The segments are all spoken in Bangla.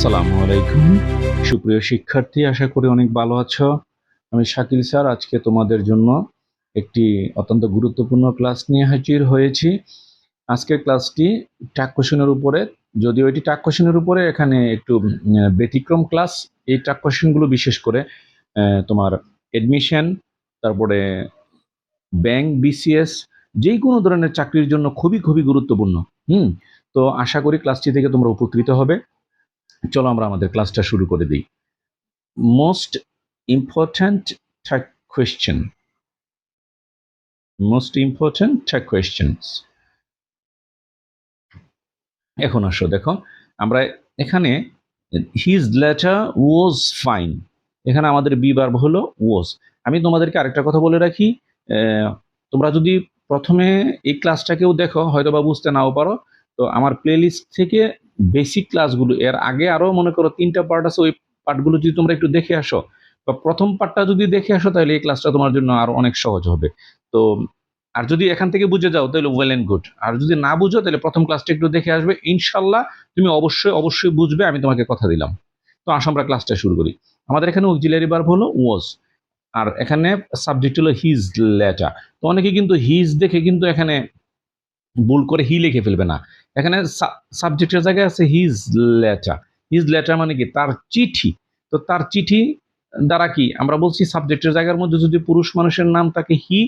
আসসালামু আলাইকুম সুপ্রিয় শিক্ষার্থী, আশা করি অনেক ভালো আছো। আমি শাকিল স্যার আজকে তোমাদের জন্য একটি অত্যন্ত গুরুত্বপূর্ণ ক্লাস নিয়ে হাজির হয়েছি। আজকের ক্লাসটি টাক কোশ্চেনের উপরে, যদিও এটি টাক কোশ্চেনের উপরে, এখানে একটু ব্যতিক্রম ক্লাস। এই টাক কোশ্চেনগুলো বিশেষ করে তোমার এডমিশন, তারপরে ব্যাংক, বিসিএস, যেই কোনো ধরনের চাকরির জন্য খুবই খুবই গুরুত্বপূর্ণ। তো আশা করি ক্লাসটি থেকে তোমরা উপকৃত হবে। চলো আমরা আমাদের ক্লাসটা শুরু করে দিই। Most important tag question. Most important tag questions. এখন আসো দেখো, আমরা এখানে হিজ লেটার ওয়াজ ফাইন, এখানে আমাদের বি ভার্ব হলো ওয়াজ। আমি তোমাদেরকে আরেকটা কথা বলে রাখি, তোমরা যদি প্রথমে এই ক্লাসটাকেও দেখো হয়তো বা বুঝতে নাও পারো, তো আমার প্লেলিস্ট থেকে বেসিক ক্লাসগুলো, এর আগে আরো মনে করো 3টা পার্ট আছে, ওই পার্টগুলো যদি তোমরা একটু দেখে আসো বা প্রথম পার্টটা যদি দেখে আসো, তাহলে এই ক্লাসটা তোমার জন্য আরো অনেক সহজ হবে। তো আর যদি এখান থেকে বুঝে যাও তাহলে ওয়েল এন্ড গুড, আর যদি না বুঝো তাহলে প্রথম ক্লাসটা একটু দেখে আসবে, ইনশাল্লাহ তুমি অবশ্যই অবশ্যই বুঝবে, আমি তোমাকে কথা দিলাম। তো আসো আমরা ক্লাসটা শুরু করি। আমাদের এখানে অক্সিলারি ভার্ব হলো ওয়াজ, আর এখানে সাবজেক্ট হলো হিজ লেটার। তো অনেকে কিন্তু হিজ দেখে কিন্তু এখানে ভুল করে হি লিখে ফেলবে না, এখানে সাবজেক্টের জায়গায় আছে হিজ লেটার। হিজ লেটার মানে কি? তার চিঠি। তো তার চিঠি দ্বারা কি আমরা বলছি, সাবজেক্টের জায়গার মধ্যে যদি পুরুষ মানুষের নাম থাকে হি,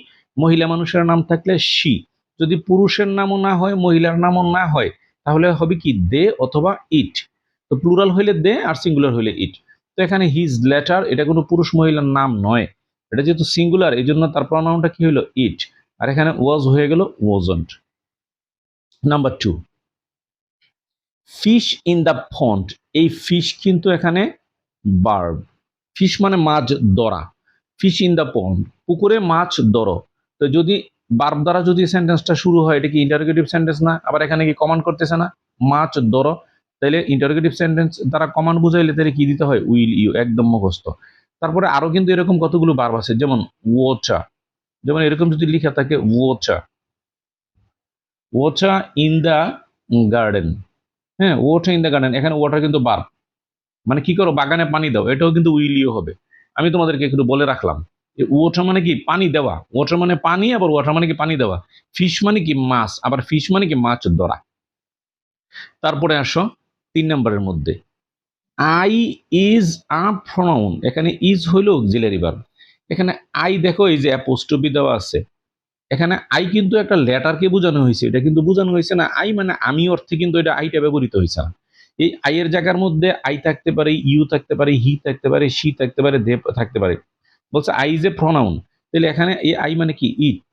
মহিলা মানুষের নাম থাকলে শি। যদি পুরুষের নামও না হয়, মহিলার নামও না হয়, তাহলে হবে কি দে অথবা ইট। তো প্লুরাল হইলে দে আর সিঙ্গুলার হইলে ইট। তো এখানে হিজ লেটার, এটা কোনো পুরুষ মহিলার নাম নয়, এটা যেহেতু সিঙ্গুলার এই জন্য তার প্রনাউনটা কি হলো? ইট। আর এখানে ওয়াজ হয়ে গেল wasn't. Number 2, fish in the pond. এই ফিশ কিন্তু এখানে ভার্ব। ফিশ মানে মাছ ধরা। ফিশ ইন দ্য পন্ড, পুকুরে মাছ ধরো। তো যদি ভার্ব দ্বারা যদি সেন্টেন্সটা শুরু হয়, এটা কি ইন্টারোগেটিভ সেন্টেন্স না? আবার এখানে কি কমান্ড করতেছে না? মাছ ধরো, তাহলে ইন্টারোগেটিভ সেন্টেন্স দ্বারা কমান্ড বুঝাইলে তাহলে কি দিতে হয়? উইল ইউ, একদম মুখস্থ। তারপরে আরো কিন্তু এরকম কতগুলো ভার্ব আছে, যেমন ওয়াটার, যেমন এরকম যদি লিখা থাকে water, water in the garden. হ্যাঁ, ওয়াটার ইন দ্য গার্ডেন, এখানে ওয়াটার কিন্তু ভার্ব, মানে কি করো? বাগানে পানি দাও, এটাও কিন্তু উইলিও হবে। আমি তোমাদেরকে একটু বলে রাখলাম, ওয়াটার মানে কি? পানি দেওয়া। ওয়াটার মানে পানি, আবার ওয়াটার মানে কি? পানি দেওয়া। ফিশ মানে কি? মাছ, আবার ফিশ মানে কি? মাছ ধরা। তারপরে আসো 3 নম্বরের মধ্যে, আই ইজ আ প্রনাউন। এখানে ইজ হইল অক্সিলারি ভার্ব। এখানে আই দেখো, এই যে অ্যাপোস্ট্রফি দেওয়া আছে, এখানে আই কিন্তু একটা লেটারকে বোঝানো হয়েছে, এটা কিন্তু বোঝানো হয়েছে না আই মানে আমি অর্থে, কিন্তু এটা আইটা ব্যবহৃত হয়েছে না। এই আই এর জায়গার মধ্যে আই থাকতে পারে, ইউ থাকতে পারে, হি থাকতে পারে, শি থাকতে পারে, দে থাকতে পারে। বলছে আই ইজ এ প্রনাউন, তাহলে এখানে এই আই মানে কি? ইট।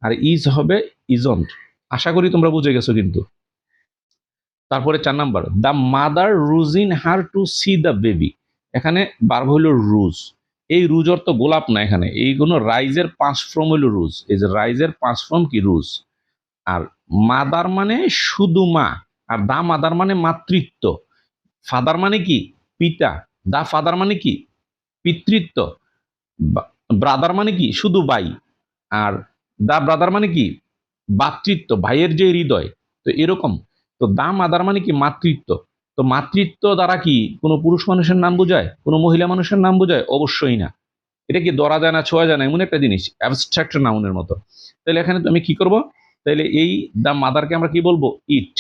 আর ইজ হবে ইজন্ট। আশা করি তোমরা বুঝে গেছো কিন্তু। তারপরে 4 number, the mother rose in her to see the baby. এখানে ভার্ব হইল রুজ। এই রুজ অর্থ গোলাপ না, এখানে এই কোনো রাইজের 5 ফর্ম হইল রুজ। এই যে রাইজের 5 ফর্ম কি? রুজ। আর মাদার মানে শুধু মা, আর দা মাদার মানে মাতৃত্ব। ফাদার মানে কি? পিতা। দা ফাদার মানে কি? পিতৃত্ব। ব্রাদার মানে কি? শুধু ভাই। আর দা ব্রাদার মানে কি? ভাতৃত্ব, ভাইয়ের যে হৃদয়। তো এরকম। তো দা মাদার মানে কি? মাতৃত্ব। তো মাতৃত্ব দ্বারা কি কোনো পুরুষ মানুষের নাম বোঝায়? কোনো মহিলা মানুষের নাম বোঝায়? অবশ্যই না। এটা কি ধরা যায় না, ছোঁয়া যায় না, এমন একটা জিনিস, অ্যাবস্ট্রাক্ট নাউনের মতো। তাহলে এখানে আমি কি করব? তাহলে এই দা মাদারকে আমরা কি বলবো? ইট।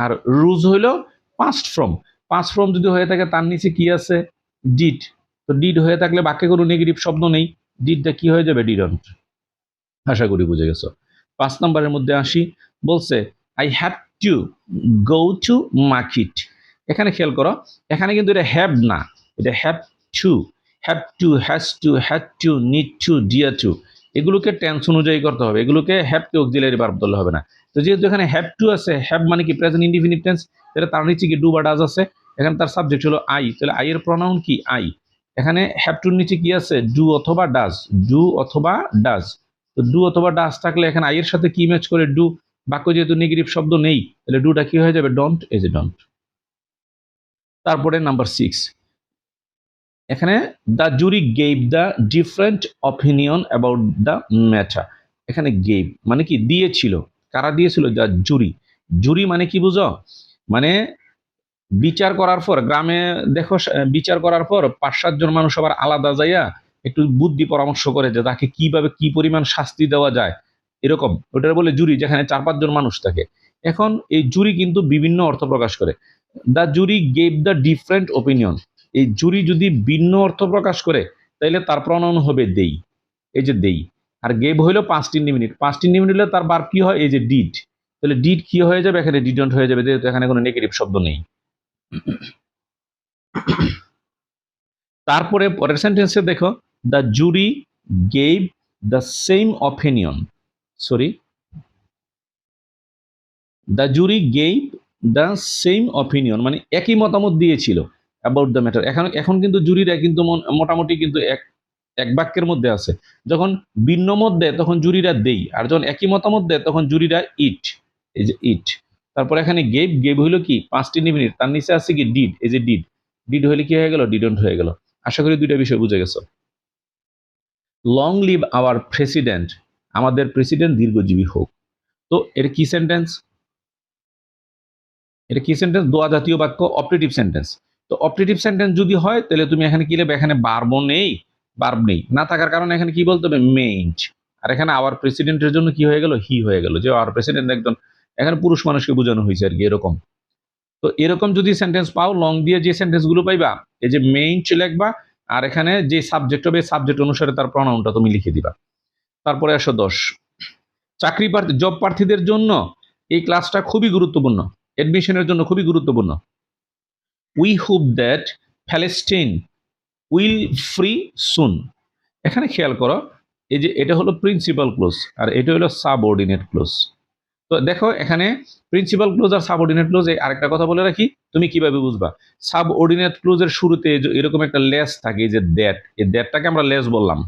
আর রুজ হইল পাস্ট ফর্ম। পাস্ট ফর্ম যদি হয়ে থাকে, তার নিচে কি আছে? ডিড। তো ডিড হয়ে থাকলে বাক্যে কোনো নেগেটিভ শব্দ নেই, ডিডটা কি হয়ে যাবে? ডিডন্ট। আশা করি বুঝে গেছো। 5 নম্বরের মধ্যে আসি। বলছে I have to go to market. এখানে খেয়াল করো, এখানে কিন্তু এটা হ্যাভ না, এটা have to. Have to, has to, had to, need to, dare to, এগুলোকে টেন্স অনুযায়ী করতে হবে, এগুলোকে হ্যাভ টু অক্সিলারি ভার্ব ধরলে হবে না। তো যেহেতু এখানে হ্যাভ টু আছে, হ্যাভ মানে কি? Present indefinite tense. তাহলে তার নিচে কি? ডু বা ডাজ আছে। এখানে তার সাবজেক্ট হলো আই, তাহলে আই এর প্রনাউন কি? আই। এখানে হ্যাভ টুর নিচে কি আছে? ডু অথবা ডাজ। ডু অথবা ডাজ। তো ডু অথবা ডাজ থাকলে এখানে আই এর সাথে কি ম্যাচ করে? ডু। বাক্য যেহেতু নেগেটিভ শব্দ নেই, তাহলে ডুটা কি হয়ে যাবে? ডন্ট। As a don't. তারপরে নাম্বার 6, এখানে the jury gave the different opinion about the matter. এখানে গেভ মানে কি? দিয়েছিল। কারা দিয়েছিল? The jury. জুরি মানে কি বুঝো? মানে বিচার করার পর গ্রামে দেখো বিচার করার পর 5-7 জন মানুষ আবার আলাদা যাইয়া একটু বুদ্ধি পরামর্শ করে যে তাকে কিভাবে কি পরিমাণ শাস্তি দেওয়া যায়, এরকম ওটার বলে জুরি, যেখানে 4-5 জন মানুষ থাকে। এখন এই জুরি কিন্তু বিভিন্ন অর্থ প্রকাশ করে। The jury gave the different opinion. এই জুরি যদি ভিন্ন অর্থ প্রকাশ করে তাইলে তার প্রণয়ন হবে দেই, এই যে দেই। আর গেভ হইলো পাস্ট ইন্ডিফিনিট, পাস্ট ইন্ডিফিনিট হলে তার বার কি হয়, এই যে ডিড। তাহলে ডিড কি হয়ে যাবে, এখানে ডিডন্ট হয়ে যাবে, যেহেতু এখানে কোনো নেগেটিভ শব্দ নেই। তারপরে পরের সেন্টেন্সে দেখো, the jury gave the same opinion, sorry, the jury gave the same opinion মানে একই মতামত দিয়েছিল অ্যাবাউট দ্য ম্যাটার। এখন এখন কিন্তু জুরিরা কিন্তু মোটামুটি কিন্তু এক এক বাক্যের মধ্যে আছে। যখন ভিন্ন মত দেয় তখন জুরিরা দেই, আর যখন একই মতামত দেয় তখন জুরিরা ইট, এই যে ইট। তারপর এখানে গেভ, গেভ হইলো কি পাস্ট ইনডিফিনিট, তার নিচে আছে কি ডিড, এই যে ডিড। ডিড হইলে কি হয়ে গেল, ডিডন্ট হয়ে গেল। আশা করি দুইটা বিষয় বুঝে গেছো। লং লিভ আওয়ার প্রেসিডেন্ট, আমাদের প্রেসিডেন্ট দীর্ঘজীবী হোক। তো এর কি সেন্টেন্স, এটা কি সেন্টেন্স, দোয়া জাতীয় বাক্য, অপারেটিভ সেন্টেন্স। তো অপারেটিভ সেন্টেন্স যদি হয় তাহলে তুমি এখানে কি লিখবে, এখানে বারবো নেই, বার্ব নেই, না থাকার কারণে এখানে কি বলতে হবে, মেইন্ট। আর এখানে আওয়ার প্রেসিডেন্টের জন্য কি হয়ে গেল, হি হয়ে গেল, যে আওয়ার প্রেসিডেন্ট একজন এখানে পুরুষ মানুষকে বোঝানো হয়েছে আর কি, এরকম। তো এরকম যদি সেন্টেন্স পাও, লং দিয়ে যে সেন্টেন্স গুলো পাইবা, এই যে মেইন্ট লিখবা, আর এখানে যে সাবজেক্ট হবে সাবজেক্ট অনুসারে তার প্রনাউনটা তুমি লিখে দিবা। তারপরে 110, চাকরি প্রার্থী, জব প্রার্থীদের জন্য এই ক্লাসটা খুবই গুরুত্বপূর্ণ, এডমিশনের জন্য খুবই গুরুত্বপূর্ণ। We hope that Palestine will free soon. এখানে খেয়াল করো, এই যে এটা হলো প্রিন্সিপাল ক্লোজ আর এটা হলো সাবঅর্ডিনেট ক্লোজ। তো দেখো এখানে প্রিন্সিপাল ক্লোজ আর সাবঅর্ডিনেট ক্লোজ, আরেকটা কথা বলে রাখি, তুমি কিভাবে বুঝবা। সাবঅর্ডিনেট ক্লোজের শুরুতে এরকম একটা লেস থাকে, এই যে দ্যাট, এই দ্যাটটাকে আমরা লেস বললাম।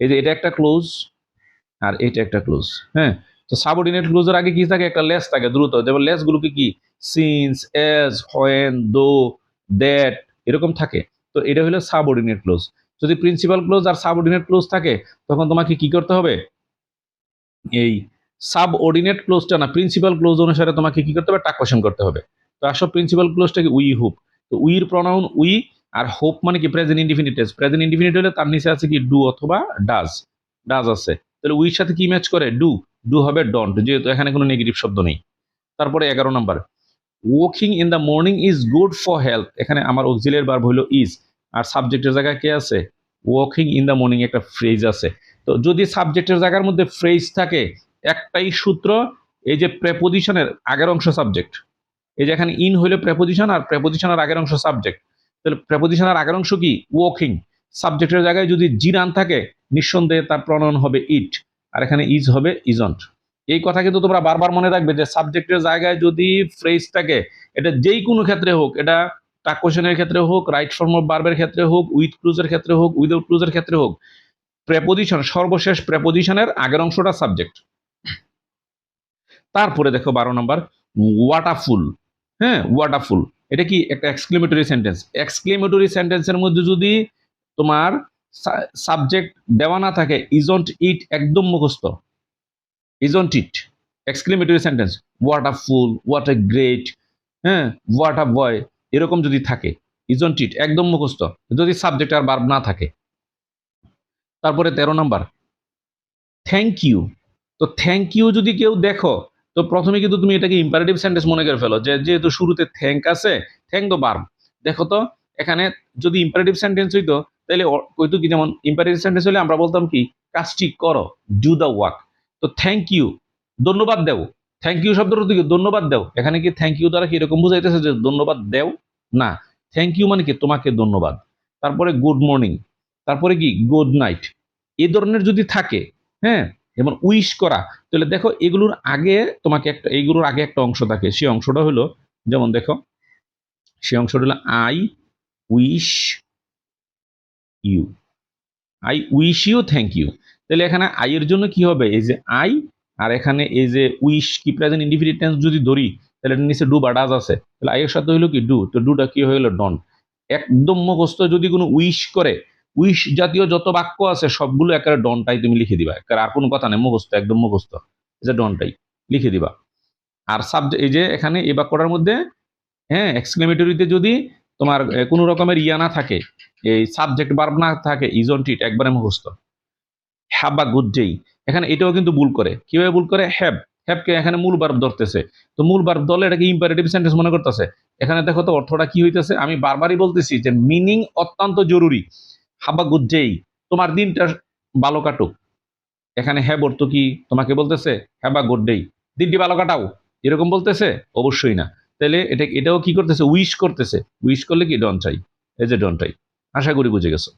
এই যে এটা একটা ক্লোজ আর এটা একটা ক্লোজ। হ্যাঁ, তো সাবঅর্ডিনেট ক্লোজের আগে কি থাকে, একটা লেস থাকে দ্রুত, যেমন লেস গুলোকে কি সিন্স, এজ, হোয়েন, দো, দ্যাট এরকম থাকে। তো এটা হলো সাবঅর্ডিনেট ক্লোজ। যদি প্রিন্সিপাল ক্লোজ আর সাবঅর্ডিনেট ক্লোজ থাকে তখন তোমাকে কি করতে হবে, এই সাবঅর্ডিনেট ক্লোজটা না প্রিন্সিপাল ক্লোজ অনুসারে তোমাকে কি করতে হবে, টাকোয়েশন করতে হবে। তো আসলে প্রিন্সিপাল ক্লোজটাকে উই হোপ, তো উইর প্রনাউন উই, আর হোপ মানে কি present indefinite tense. Present indefinite হলে তার নিচে আছে কি ডু অথবা ডাজ, ডাজ আছে, তাহলে উইর সাথে কি ম্যাচ করে, ডু, ডু হবে ডন্ট, যেহেতু এখানে কোনো নেগেটিভ শব্দ নেই। তারপরে 11 নম্বর, walking in the morning is good for health. এখানে আমার অক্সিলিয়ারি ভার্ব হলো ইজ, আর সাবজেক্টের জায়গায় কে আছে, ওয়াকিং ইন দ্য মর্নিং একটা ফ্রেজ আছে। তো যদি সাবজেক্টের জায়গার মধ্যে ফ্রেজ থাকে, একটাই সূত্র, এই যে প্রেপোজিশনের আগের অংশ সাবজেক্ট, এই যে এখানে ইন হইলে প্রেপোজিশন আর প্রেপোজিশনের আগের অংশ সাবজেক্ট, তাহলে প্রেপোজিশনের আগের অংশ কি ওয়াকিং, সাবজেক্টের জায়গায় যদি জিরান থাকে নিঃসন্দেহে তার প্রণয়ন হবে ইট, আর এখানে ইজ হবে ইজন্ট। এই কথা কিন্তু তোমরা বারবার মনে রাখবে যে সাবজেক্টের জায়গায় যদি ফ্রেজ থাকে, এটা যেই কোনো ক্ষেত্রে হোক, এটা টাক কোশ্চেনের ক্ষেত্রে হোক, রাইট ফর্ম অফ ভার্বের ক্ষেত্রে হোক, উইথ ক্লুজের ক্ষেত্রে হোক, উইদাউট ক্লুজের ক্ষেত্রে হোক, প্রেপোজিশন সর্বশেষ প্রেপোজিশনের আগের অংশটা সাবজেক্ট। তারপরে দেখো 12 নম্বর, ওয়াটারফুল। হ্যাঁ, ওয়াটারফুল এটা কি একটা এক্সক্লেমেটরি সেন্টেন্স। এক্সক্লেমেটরি সেন্টেন্সের মধ্যে যদি তোমার সাবজেক্ট দেওয়া না থাকে, ইজন্ট ইট একদম মুখস্থ, isn't it exclamatory sentence, what a fool, what a great, হ্যাঁ, ওয়াটার বয়, এরকম যদি থাকে ইজন্ট ইট একদম মুখস্থ, যদি সাবজেক্ট আর ভার্ব না থাকে। তারপরে 13 নম্বর, থ্যাংক ইউ। তো থ্যাংক ইউ যদি কেউ দেখো, তো প্রথমে কিন্তু তুমি এটাকে ইম্পারেটিভ সেন্টেন্স মনে করে ফেলো, যে যেহেতু শুরুতে থ্যাংক আছে, থ্যাংক দ্য ভার্ব। দেখো তো এখানে যদি ইম্পারেটিভ সেন্টেন্স হইতো তাহলে হইতো কি, যেমন ইম্পারেটিভ সেন্টেন্স হলে আমরা বলতাম কি, কাজটি করো, ডু দ্য ওয়ার্ক। তো থ্যাংক ইউ, ধন্যবাদ দেও। থ্যাংক ইউ শব্দের অর্থ কি, ধন্যবাদ দেও। এখানে কি থ্যাংক ইউ দ্বারা কি এরকম বুঝাইতেছে যে ধন্যবাদ দেও, না, থ্যাংক ইউ মানে কি তোমাকে ধন্যবাদ। তারপরে গুড মর্নিং, তারপরে কি গুড নাইট, এই ধরনের যদি থাকে, হ্যাঁ, যেমন উইশ করা, তাহলে দেখো এগুলোর আগে তোমাকে একটা, এইগুলোর আগে একটা অংশ থাকে, সেই অংশটা হলো, যেমন দেখো সেই অংশটা হলো I wish you, I wish you thank you. তাহলে এখানে আই এর জন্য কি হবে, এই যে আই, আর এখানে এই যে উইশ কি প্রেজেন্ট ইনডিফিনিট টেন্স যদি ধরি, তাহলে এটার নিচে ডু বা ডাজ আছে, তাহলে আই এর সাথে হইলো কি ডু, তো ডুটা কি হয়ে গেল ডন। একদম মুখস্থ, যদি কোনো উইশ করে, উইশ জাতীয় যত বাক্য আছে সবগুলো একেবারে ডনটাই তুমি লিখে দিবা, আর কোনো কথা নেই, মুখস্থ একদম মুখস্থ, এই যে ডনটাই লিখে দিবা। আর সাবজেক্ট, এই যে এখানে এই বাক্যটার মধ্যে হ্যাঁ, এক্সক্লেমেটরিতে যদি তোমার কোনো রকমের ইয়া না থাকে, এই সাবজেক্ট ভার্ব না থাকে, ইজ অন ইট একবারে মুখস্থ। হ্যাভ বা গুড ডে, এখানে এটাও কিন্তু ভুল করে। কিভাবে ভুল করে? হ্যাভকে এখানে মূল ভার্ব ধরতেছে, তো মূল ভার্ব ধরলে এটাকে ইম্পারেটিভ সেন্টেন্স মনে করতেছে। এখানে দেখো তো অর্থটা কি হইতেছে, আমি বারবারই বলতেছি যে মিনিং অত্যন্ত জরুরি। হ্যাভ আ গুড ডে, তোমার দিনটা ভালো কাটুক। এখানে হ্যাভ অর্থ কি? তোমাকে বলতেছে হ্যাভ আ গুড ডে, দিনটি ভালো কাটাও, এরকম বলতেছে? অবশ্যই না। তাহলে এটাও কি করতেছে? উইশ করতেছে। উইশ করলে কি? ডন চাই, এই যে ডন চাই। আশা করি বুঝে গেছো।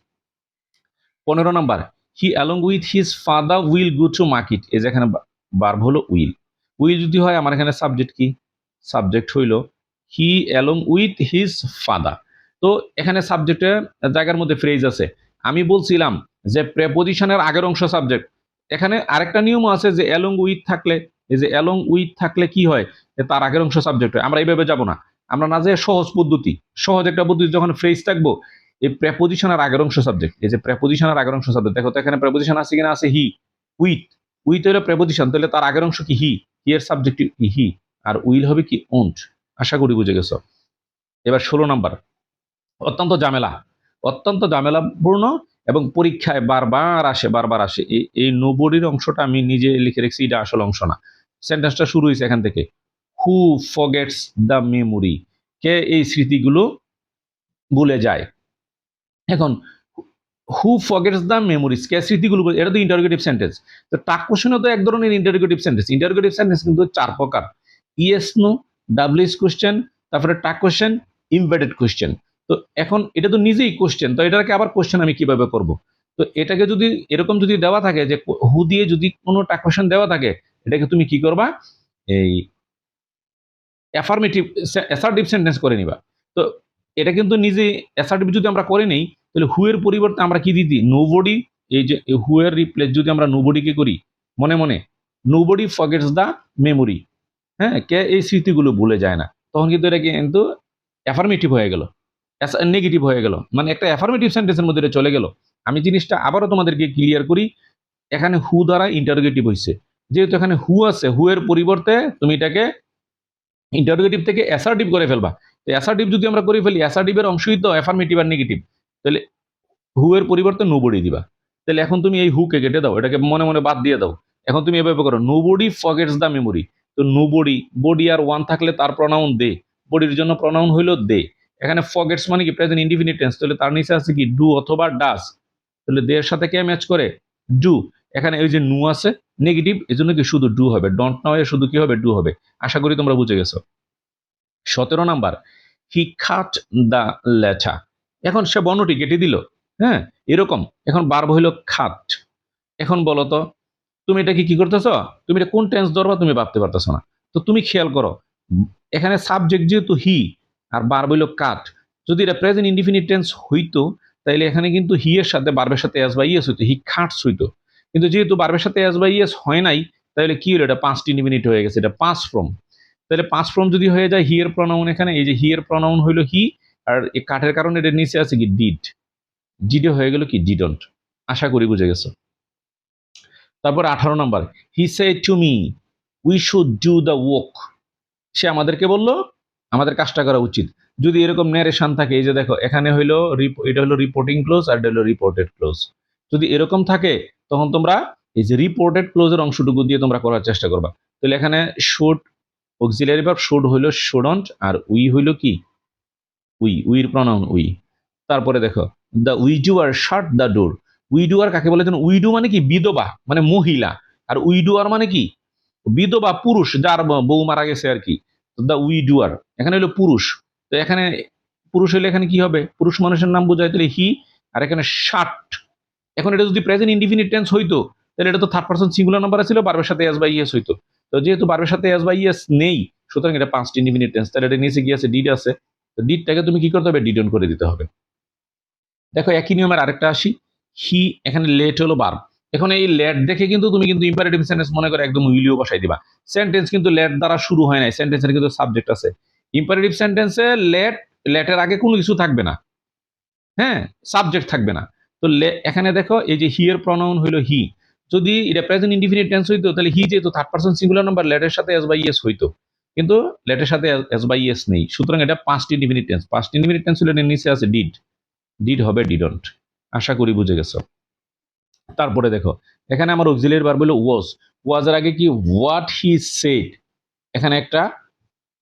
15 নম্বর, he along with his father will go to market, এই যে এখানে ভার্ব হলো উইল। উইল যদি হয়, আমার এখানে সাবজেক্ট কি? সাবজেক্ট হইল হি অ্যালং উইথ হিজ ফাদার। তো এখানে সাবজেক্টের জায়গার মধ্যে ফ্রেজ আছে। আমি বলছিলাম যে প্রেপোজিশনের আগের অংশ সাবজেক্ট। এখানে আরেকটা নিয়মও আছে যে অ্যালং উইথ থাকলে, এই যে অ্যালং উইথ থাকলে কি হয়, যে তার আগের অংশ সাবজেক্ট হয়। আমরা এইভাবে যাব না, আমরা না যে সহজ পদ্ধতি, সহজ একটা পদ্ধতি, যখন ফ্রেজ থাকবো এই প্রেপোজিশনের আগের অংশ সাবজেক্ট। এই যে প্রেপোজিশনের আগের অংশ সাবজেক্ট, দেখো তো এখানে প্রেপোজিশন আছে কিনা? আছে, হি। উইথ, উইথ হলো প্রেপোজিশন, তাহলে তার আগের অংশ কি? হি। হি এর সাবজেক্ট কি? হি। আর উইল হবে কি? ওন্ট। আশা করি বুঝে গেছো। এবার 16 নম্বর, অত্যন্ত ঝামেলা, অত্যন্ত ঝামেলাপূর্ণ এবং পরীক্ষায় বারবার আসে, বারবার আসে। এই নোবডির অংশটা আমি নিজে লিখে রেখেছি, এটা আসল অংশ না। সেন্টেন্সটা শুরু হয়েছে এখান থেকে, হু ফরগেটস দ্য মেমোরি, কে এই স্মৃতিগুলো ভুলে যায়। এখন হু ফরগেটস দ্য মেমোরিজ, কে স্মৃতিগুলো, এটা তো ইন্টারোগেটিভ সেন্টেন্স। তো টাক কোশ্চেনও তো এক ধরনের ইন্টারোগেটিভ সেন্টেন্স। ইন্টারোগেটিভ সেন্টেন্স কিন্তু 4 প্রকার: ইয়েস নো, ডাব্লিউএস কোশ্চেন, তারপরে টাক কোশ্চেন, ইমবেডেড কোশ্চেন। তো এখন এটা তো নিজেই কোশ্চেন, তো এটাকে আবার কোশ্চেন আমি কিভাবে করব? তো এটাকে যদি এরকম যদি দেওয়া থাকে যে হু দিয়ে যদি কোনো টাক কোশ্চেন দেওয়া থাকে, এটাকে তুমি কি করবা? এই অ্যাফার্মেটিভ, অ্যাসার্টিভ সেন্টেন্স করে নিবা। তো এটা কিন্তু নিজে অ্যাসার্টিভ যদি আমরা করে নেই, তাহলে হু এর পরিবর্তে আমরা কি দিই? নোবডি। এই যে হু এর রিপ্লেস যদি আমরা নোবডিকে করি, মনে মনে, নোবডি ফরগেটস দ্য মেমোরি, হ্যাঁ, কে এই স্মৃতিগুলো ভুলে যায় না, তখন কিন্তু এটা কিন্তু অ্যাফার্মেটিভ হয়ে গেল, নেগেটিভ হয়ে গেল, মানে একটা অ্যাফার্মেটিভ সেন্টেন্সের মধ্যে এটা চলে গেল। আমি জিনিসটা আবারও তোমাদেরকে ক্লিয়ার করি। এখানে হু দ্বারা ইন্টারোগেটিভ হয়েছে, যেহেতু এখানে হু আছে, হু এর পরিবর্তে তুমি এটাকে ইন্টারোগেটিভ থেকে অ্যাসার্টিভ করে ফেলবা। তো অ্যাসার্টিভ যদি আমরা করে ফেলি, অ্যাসার্টিভের অংশই তো অ্যাফার্মেটিভ আর নেগেটিভ, তাহলে হু এর পরিবর্তে নোবডি দিবা। তাহলে এখন তুমি এই হুকে কেটে দাও, এটাকে মনে মনে বাদ দিয়ে দাও। এখন তুমি এভাবে করো, নোবডি ফরগেটস দ্য মেমোরি। তো নোবডি, বডি আর ওয়ান থাকলে তার প্রনাউন দে, বডির জন্য প্রনাউন হইল দে। এখানে ফরগেটস মানে কি? প্রেজেন্ট ইনডিফিনিট টেন্স, তাহলে তার নিচে আছে কি? ডু অথবা ডাস। তাহলে দে এর সাথে কে ম্যাচ করে? ডু। এখানে ওই যে নু আছে নেগেটিভ, এজন্য কি শুধু ডু হবে, ডন্ট না হয়ে শুধু কি হবে? ডু হবে। আশা করি তোমরা বুঝে গেছো। 17 নাম্বার, হি খাট দ্য লেচা, এখন সে বর্ণটি কেটে দিল। হ্যাঁ, এরকম। এখন বার্ব হইল খাট। এখন বলো তো, তুমি এটা কি করতেছ? তুমি এটা কোন টেন্স ধরবা তুমি ভাবতে পারতেছো না। তো তুমি খেয়াল করো, এখানে সাবজেক্ট যেহেতু হি আর বার্ব হইল কাট, যদি এটা প্রেজেন্ট ইনডিফিনিট টেন্স হইতো, তাইলে এখানে কিন্তু হি এর সাথে বার্বের সাথে এস বা ইয়েস হইতো, হি খাটস হইতো। কিন্তু যেহেতু বার্বের সাথে এস বা ইয়েস হয় নাই, তাহলে কি হলো? এটা পাস্ট ইনডিফিনিট হয়ে গেছে, এটা পাস ফ্রম। তাহলে পাঁচ ফর্ম যদি হয়ে যায়, হি এর প্রনাউন, এখানে এই যে হি এর প্রনাউন হইলো হি, আর এই কাঠের কারণে এর নিচে আছে কি? ডিড। ডিডে হয়ে গেল কি? ডিডন্ট। আশা করি বুঝে গেছো। তারপর 18 নম্বর, he said to me we should do the work, সে আমাদেরকে বলল আমাদের কাজটা করা উচিত। যদি এরকম ন্যারেশন থাকে, এই যে দেখো এখানে হইলো এটা হলো রিপোর্টিং ক্লোজ আর এটা হলো রিপোর্টেড ক্লোজ। যদি এরকম থাকে, তখন তোমরা এই যে রিপোর্টেড ক্লোজের অংশটুকু দিয়ে তোমরা করার চেষ্টা করবা। তাহলে এখানে শুড, অক্সিলারি ভার্ব শুড হইলো শুডন্ট, আর উই হইলো কি? উইর প্রনাউন উই। তারপরে দেখো, দ্য উইডুয়ার শাট দ্য ডোর। উইডুয়ার কাকে বলে জানো? উইডু মানে কি? বিধবা, মানে মহিলা। আর উইডুয়ার মানে কি? বিধবা, পুরুষ, যার বউ মারা গেছে আর কি। দ্য উইডুয়ার এখানে হলো পুরুষ। তো এখানে পুরুষ হলে এখানে কি হবে? পুরুষ মানুষের নাম বোঝায়, তাহলে হি। আর এখানে শাট। এখন এটা যদি প্রেজেন্ট ইনডিফিনিট টেন্স হইতো, তাহলে এটা তো থার্ড পারসন সিঙ্গুলার নাম্বার ছিল, বারবার সাথে এস বাই ইয়েস হইতো। তো যেহেতু বারবার সাথে এস বাই ইয়েস নেই, সুতরাং এটা পাঁচটি ইনডিফিনিট টেন্স, তাহলে এটা নিচে গিয়ে আছে ডিড আছে। তো ডিডটাকে তুমি কি করতে হবে? ডিডন করে দিতে হবে। দেখো একই নিয়মের আরেকটা আসি, হি, এখানে লেট হলো বার্ব। এখন এই লেট দেখে কিন্তু তুমি কিন্তু ইম্পারেটিভ সেন্টেন্স মনে করে একদম উইলিও বসাই দিবা। সেন্টেন্স কিন্তু লেট দ্বারা শুরু হয় নাই, সেন্টেন্সের কিন্তু সাবজেক্ট আছে। ইম্পারেটিভ সেন্টেন্সে লেটের আগে কোনো কিছু থাকবে না, হ্যাঁ, সাবজেক্ট থাকবে না। তো এখানে দেখো এই যে হি এর প্রনাউন হইলো হি। যদি এটা প্রেজেন্ট ইনডিফিনিট টেন্স হইতো, তাহলে হি যেহেতু থার্ড পারসন সিঙ্গুলার নাম্বার, লেটের সাথে এস বাই ইয়েস হইতো। কিন্তু লেটের সাথে এস বাই এস নেই, সুতরাং এটা past indefinite tense. Past indefinite tense হলে এর নিচে আছে ডিড, ডিড হবে ডিডন্ট। আশা করি বুঝে গেছো। তারপরে দেখো এখানে আমার অক্সিলিয়ারি ভার্ব হলো ওয়াজ। ওয়াজের আগে কি হোয়াট হি সেড, এখানে একটা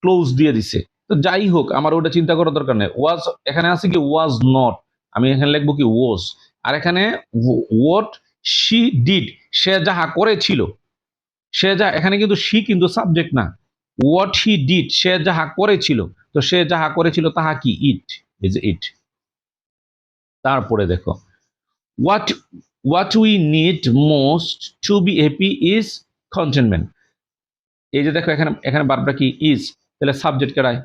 ক্লোজ দিয়ে দিছে। তো যাই হোক আমার ওটা চিন্তা করার দরকার নেই। ওয়াজ এখানে আছে কি ওয়াজ নট, আমি এখানে লিখবো কি ওয়াজ। আর এখানে হোয়াট শি ডিড, সে যাহা করেছিল, সে যা, এখানে কিন্তু শি কিন্তু সাবজেক্ট না, হোয়াট হি ডিড সে যাহা করেছিল, তো সে যাহা করেছিল তাহা কি ইট, ইজ ইট। তারপরে দেখো what what we need most to be happy is contentment. এই যে দেখো এখানে এখানে বারবার কি ইজ, তাহলে সাবজেক্ট কেডায়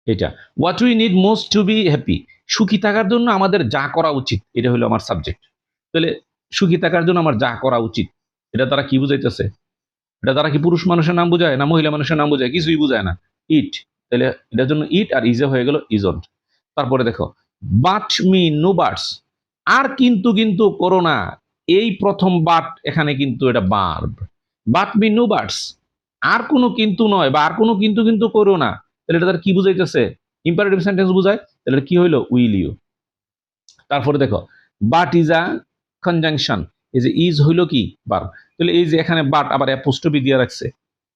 এটা। What we need most to be happy, সুখী থাকার জন্য আমাদের যা করা উচিত, এটা হলো আমার সাবজেক্ট। তাহলে সুখী থাকার জন্য আমার যা করা উচিত, এটা তারা কি বুঝাইতেছে? এটা তারা কি পুরুষ মানুষের নাম বোঝায় না মহিলা মানুষের নাম বোঝায়? কিছুই বোঝায় না, ইট। তাহলে এটার জন্য ইট আর ইজে হয়ে গেল ইজন্ট। তারপরে দেখো বাট মি নো বার্ডস, আর কিন্তু কিন্তু করো না, এই প্রথম বাট এখানে কিন্তু এটা verb. But me no buts, আর কোনো কিন্তু নয় বা আর কোনো কিন্তু কিন্তু করো না, তাহলে এটা তার কি বুঝাইতেছে? ইম্পারেটিভ সেন্টেন্স বুঝায়, তাহলে এটা কি হইলো? Will you. তারপরে দেখো বাট ইজ আ কনজাংশন, এই যে ইজ হইলো কি ভার্ব, তাহলে এই যে এখানে বাট আবার অ্যাপোস্ট্রফি দিয়ে রাখছে,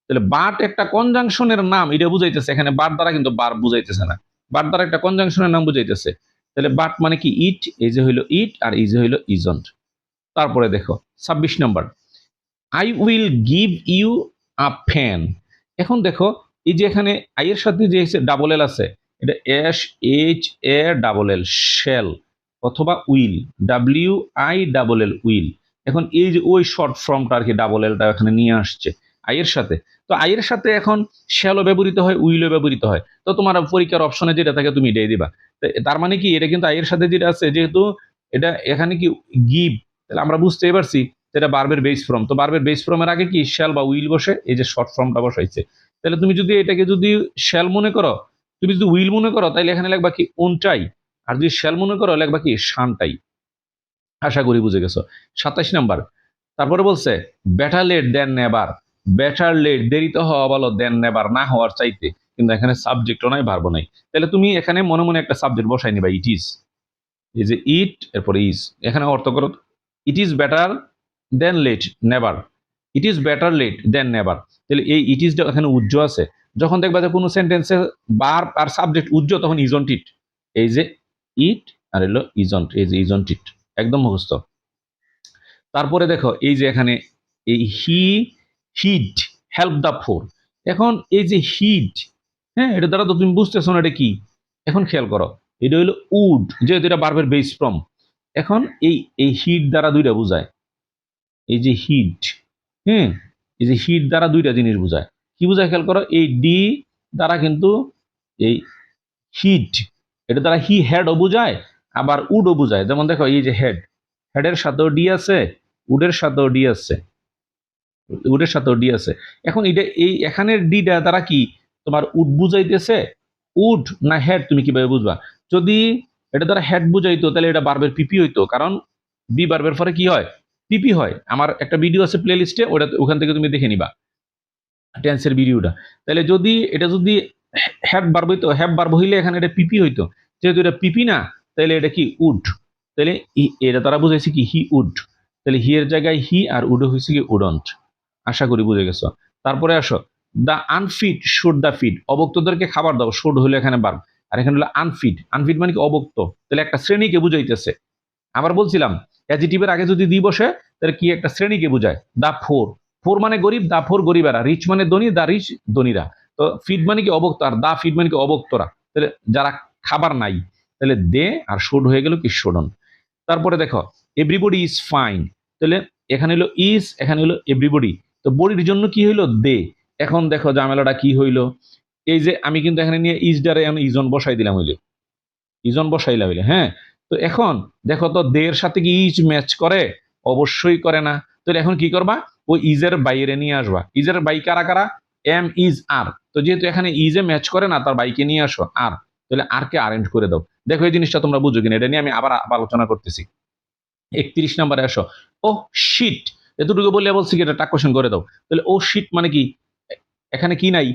তাহলে বাট একটা কনজাংশনের নাম, এটা বুঝাইতেছে। এখানে বাট দ্বারা কিন্তু ভার্ব বুঝাইতেছে না, বাট দ্বারা একটা কনজাংশনের নাম বুঝাইতেছে। তাহলে বাট মানে কি ইট, এই যে হইলো ইট আর এই যে হইলো ইজন্ট। তারপরে দেখো 26 নম্বর, I will give you a fan. এখন দেখো এই যে এখানে আই এর সাথে যে ডাবল এল আছে, এটা S H A double L, shall অথবা will, W I double L will. এখন এই যে ওই শর্ট ফর্মটা আর কি ডাবল এলটা এখানে নিয়ে আসছে আই এর সাথে। তো আই এর সাথে এখন শ্যালও ব্যবহৃত হয়, উইলও ব্যবহৃত হয়। তো তোমার পরীক্ষার অপশনে যেটা থাকে তুমি এটাই দিবা। তার মানে কি এটা কিন্তু আই এর সাথে যেটা আছে, যেহেতু এটা এখানে কি গিভ, তাহলে আমরা বুঝতেই পারছি যেটা বার্বের বেস ফর্ম। তো বার্বের বেস ফর্মের আগে কি শ্যাল বা উইল বসে, এই যে শর্ট ফর্মটা বসাইছে। তাহলে তুমি যদি এটাকে যদি শ্যাল মনে করো, তুমি যদি উইল মনে করো, তাহলে এখানে লিখবা কি ওনটাই, আর যদি শ্যাল মনে করো লিখবা কি শানটাই। আশা করি বুঝে গেছো। 27 নাম্বার, তারপরে বলছে better late than never. Better late দেরিতে হওয়া ভালো দেন নেভার না হওয়ার চাইতে, কিন্তু এখানে সাবজেক্টও নাই ভার্বও নাই। তাহলে তুমি এখানে মনে মনে একটা সাবজেক্ট বসাই নিবা, ইট ইজ। এই যে ইট এরপরে ইজ, এখানে অর্থ করো it is better than late never, it is better late than never. তাহলে এই ইট ইজটা এখানে উজ্জ আছে। যখন দেখবা যে কোনো সেন্টেন্সে ভার্ব আর সাবজেক্ট উজ্জ, তখন ইজন্ট ইট। এই যে ইট আর হলো ইজন্ট, এই যে ইজন্ট ইট, একদম মুখস্থ। তারপরে দেখো এই যে এখানে এই হিড হেল্প দ্য ফোর। এখন এই যে হিড, হ্যাঁ, এটা দ্বারা তো তুমি বুঝতেছো না এটা কি। এখন খেয়াল করো, এটা হইলো উড, যেহেতু এটা বার্বের বেস ফর্ম। এখন এই হিট দ্বারা দুইটা বোঝায়, এই যে হিট, হ্যাঁ, এই যে হিট দ্বারা দুইটা জিনিস বোঝায়। কি বোঝায় খেয়াল করো, এই ডি দ্বারা কিন্তু এই হিট, এটা দ্বারা হি হেডও বোঝায়, আবার উডও বোঝায়। যেমন দেখো এই যে হেড, হেডের সাথেও ডি আছে, উডের সাথেও ডি আছে, উডের সাথেও ডি আছে। এখন এটা এই এখানের ডিটা দ্বারা কি তোমার উড বুঝাইতেছে, উড না হেড, তুমি কিভাবে বুঝবা? যদি এটা দ্বারা হেড বুঝাইতো তাহলে এটা বার্বের পিপি হইতো, কারণ বি বার্বের পরে কি হয়? পিপি হয়। আমার একটা ভিডিও আছে প্লে লিস্টে, ওটা ওখান থেকে তুমি দেখে নিবা টেন্সের ভিডিওটা। তাহলে যদি এটা যদি হ্যাভ বার্ব হইতো, হ্যাভ বার্ব হইলে এখানে এটা পিপি হইতো, যেহেতু এটা পিপি না, তাহলে এটা কি উড। তাহলে এটা তারা বুঝাইছে কি হি উড, তাহলে হি এর জায়গায় হি আর উড হয়েছে কি উডন্ট। আশা করি বুঝে গেছো। তারপরে আসো the unfit should the feed, অবক্তদেরকে খাবার দাও, শুড হলো এখানে বার্ব, আর এখানে হলো আনফিট। আনফিট মানে কি অবক্ত, তাহলে একটা শ্রেণীকে বুঝাইতেছে। আবার বলছিলাম অ্যাডজেক্টিভের আগে যদি দি বসে, তাহলে কি একটা শ্রেণীকে বোঝায়। দা ফোর, ফোর মানে গরিব, দা ফোর গরিবেরা, রিচ মানে ধনী, দা রিচ ধনীরা। তো ফিড মানে কি অবক্ত, আর দা ফিড মানে কি অবক্তরা, তাহলে যারা খাবার নাই। তাহলে দে আর শুড হয়ে গেল কি শুডন। তারপরে দেখো এভরিবডি ইজ ফাইন, তাহলে এখানে হলো ইজ, এখানে হলো এভরিবডি, তো বডির জন্য কি হইলো দে। এখন দেখো ঝামেলাটা কি হইলো, এই যে আমি কিন্তু এখানে নিয়ে ইজ ডারে আমি ইজন বসাই দিলাম, হইলে ইজন বসাইলা হইলে, হ্যাঁ। তো এখন দেখো তো দের সাথে কি ইজ ম্যাচ করে? অবশ্যই করে না। তাহলে এখন কি করবা, ওই ইজের বাইরে নিয়ে আসবা। ইজের বাই কারা কারা? এম ইজ আর, তো যেহেতু এখানে ইজে ম্যাচ করে না, তার বাইকে নিয়ে আসো আর, তাহলে আর কে আরেঞ্জ করে দাও। দেখো এই জিনিসটা তোমরা বুঝো কিনা, এটা নিয়ে আমি আবার আলোচনা করতেছি। 31 নম্বরে আসো, ও শিট, এতটুকু বললে বলছি কি এটা টাক কোশ্চেন করে দাও। তাহলে ও শিট মানে কি, এখানে কি নাই,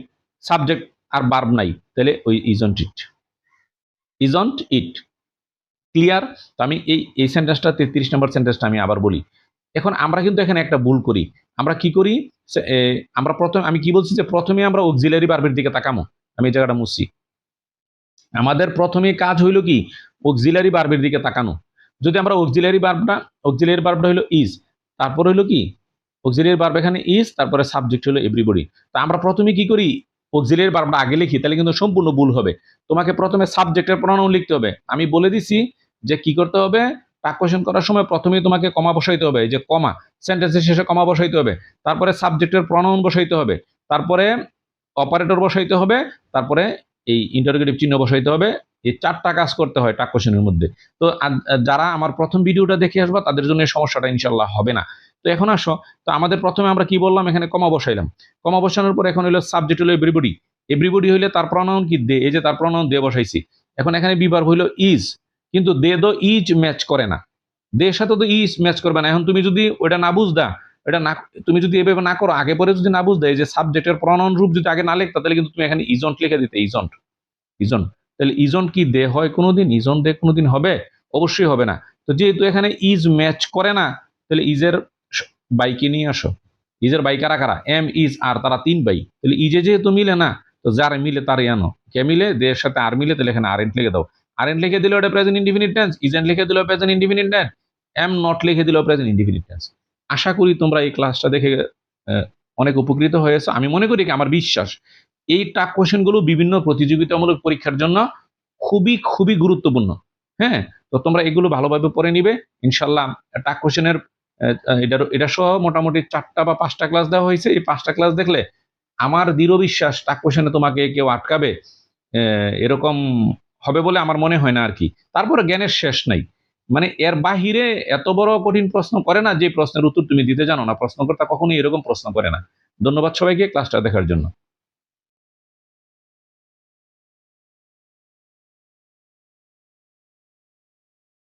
সাবজেক্ট আর ভার্ব নাই, তাহলে ওই isn't it, isn't it. Clear? তো আমি এই সেন্টেন্সটা 33 নম্বর সেন্টেন্সটা আমি আবার বলি। এখন আমরা কিন্তু এখানে একটা ভুল করি। আমরা কি করি, আমরা প্রথমে, আমি কি বলছি যে প্রথমে আমরা অক্সিলারি ভার্বের দিকে তাকামো। আমি এই জায়গাটা মুছছি। আমাদের প্রথমে কাজ হইল কি, অক্সিলারি ভার্বের দিকে তাকানো। যদি আমরা অক্সিলারি ভার্বটা হলো ইজ, তারপর হইলো কি, অক্সিলারি ভার্ব এখানে ইজ, তারপরে সাবজেক্ট হলো এভরিবডি। তা আমরা প্রথমে কি করি, অক্সিলারি ভার্বটা আগে লিখি, তাহলে কিন্তু সম্পূর্ণ ভুল হবে। তোমাকে প্রথমে সাবজেক্টের প্রনাউন লিখতে হবে। আমি বলে দিছি যে কি করতে হবে, টাক কোশ্চেন করার সময় প্রথমেই তোমাকে কমা বসাইতে হবে, এই যে কমা, সেন্টেন্সের শেষে কমা বসাইতে হবে, তারপরে সাবজেক্টের প্রনাউন বসাইতে হবে, তারপরে অপারেটর বসাইতে হবে, তারপরে এই ইন্টারোগেটিভ চিহ্ন বসাইতে হবে। এই 4টা কাজ করতে হয় টাক কোশ্চেনের মধ্যে। তো যারা আমার প্রথম ভিডিওটা দেখে আসবা তাদের জন্য এই সমস্যাটা ইনশাল্লাহ হবে না। তো এখন আসো, তো আমাদের প্রথমে আমরা কি বললাম, এখানে কমা বসাইলাম। কমা বসানোর পর এখন হলো সাবজেক্ট হলো এভরিবডি। এভরিবডি হইলে তার প্রনাউন কি দে, এই যে তার প্রনাউন দে বসাইছি। এখন এখানে বিভার্ব হইলো ইজ, কিন্তু দে তো ইজ ম্যাচ করে না, দে এর সাথে তো ইজ ম্যাচ করবে না। এখন তুমি যদি ওটা না বুঝদা, এটা না, তুমি যদি এভাবে না করো, আগে পরে যদি না বুঝদে, এই যে সাবজেক্টের প্রনাউন রূপ যদি আগে না লিখতা, তাহলে কিন্তু তুমি এখানে ইজন্ট লিখে দিতে, ইজন্ট, ইজন্ট। তাহলে ইজন্ট কি দে হয় কোনোদিন, ইজন্ট দে কোনোদিন হবে? অবশ্যই হবে না। তো যেহেতু এখানে ইজ ম্যাচ করে না, তাহলে ইজের বাইকে নিয়ে আসো। ইজের বাই কারা কারা, এম ইজ আর, তারা 3 বাই। তাহলে ইজে যেহেতু মিলে না, তো যার মিলে তারই আনো। কে মিলে, দের সাথে আর মিলে, তাহলে এখানে আরেন্ট লিখে দাও। আরেন্ট লিখে দিলে ওটা প্রেজেন্ট ইনডিফিনিট টেন্স, ইজেন্ট লিখে দিলে present indefinite tense, am not লিখে দিল প্রেজেন্ট ইনডিফিনিট টেন্স। আশা করি তোমরা এই ক্লাসটা দেখে অনেক উপকৃত হয়েছে। আমি মনে করি কি, আমার বিশ্বাস এই টাক কোশ্চেন গুলো বিভিন্ন প্রতিযোগিতামূলক পরীক্ষার জন্য খুবই খুবই গুরুত্বপূর্ণ। হ্যাঁ, তো তোমরা এগুলো ভালোভাবে পড়ে নিবে ইনশাল্লাহ। টাক কোশ্চেনের এটা সহ মোটামুটি 4টা বা 5টা ক্লাস দেওয়া হয়েছে। এই 5টা ক্লাস দেখলে আমার দৃঢ় বিশ্বাস টাক কোশ্চেনে তোমাকে কেউ আটকাবে এরকম হবে বলে আমার মনে হয় না আর কি। তারপরে জ্ঞানের শেষ নাই, মানে এর বাহিরে এত বড় কঠিন প্রশ্ন করে না যে প্রশ্নের উত্তর তুমি দিতে জানো না। প্রশ্নকর্তা কখনোই এরকম প্রশ্ন করে না। ধন্যবাদ সবাইকে ক্লাসটা দেখার জন্য।